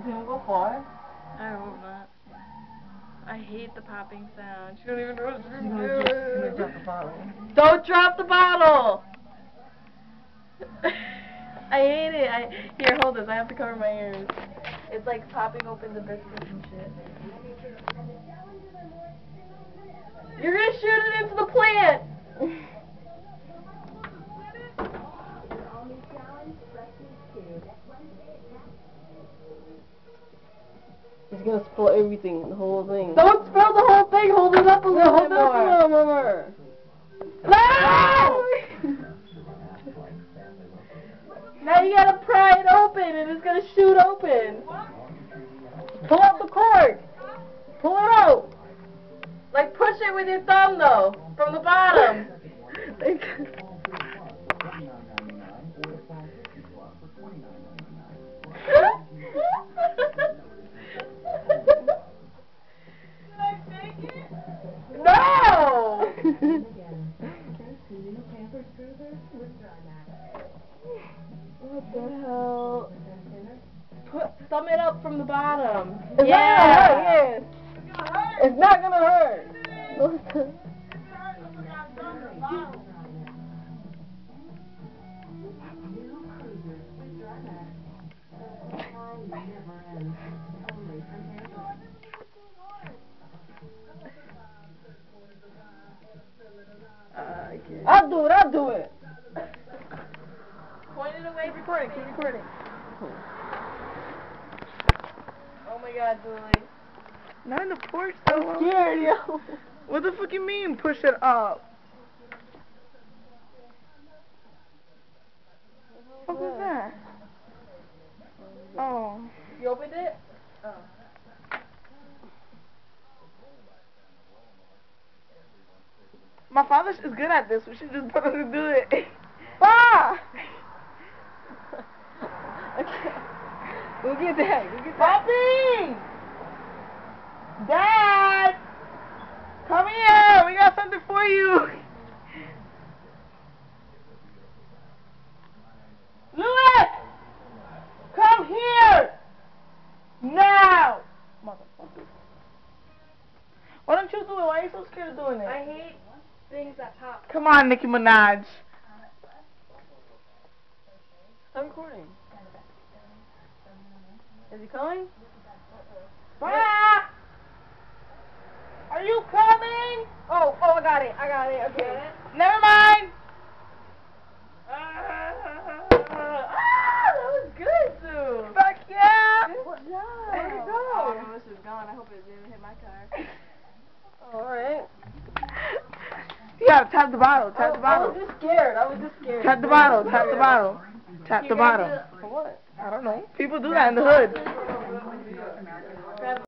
Is it gonna go far? I hope not. I hate the popping sound. She don't even know what she's She's doing. gonna drop the bottle. Don't drop the bottle! I hate it. Here, hold this. I have to cover my ears. It's like popping open the biscuits and shit. You're gonna shoot it into the plant! He's gonna spill everything, the whole thing. Don't spill the whole thing! Hold it up a little Hold bit it up a little more. No! Now you gotta pry it open and it's gonna shoot open. Pull out the cork! Pull it out! Like push it with your thumb though, from the bottom. No! What the hell? Thumb it up from the bottom. It's Yeah! It's not gonna hurt. I'll do it. Point it away, recording, keep recording. Oh my god, Julie. Not in the porch I'm though. scared, yo. What the fuck you mean push it up? What was that? Oh. You opened it? Oh. My father is good at this. We should just put him to do it. Ah! Okay. We'll get that. Poppy! Dad! Come here! We got something for you! Louis! Come here! Now! Motherfucker. Why don't you do it? Why are you so scared of doing it? I hate things that pop. Come on, Nicki Minaj. I'm recording. Is he coming? Ah! Are you coming? Oh, I got it. Okay. Never mind. That was good, Sue. Fuck yeah. Good job. Where'd it go? I don't know if it was gone. I hope it didn't hit my car. Alright. You gotta tap the bottle. Tap the I bottle. was just scared. Tap the bottle. Tap the bottle. Tap the bottle. For what? I don't know. People do that in the hood.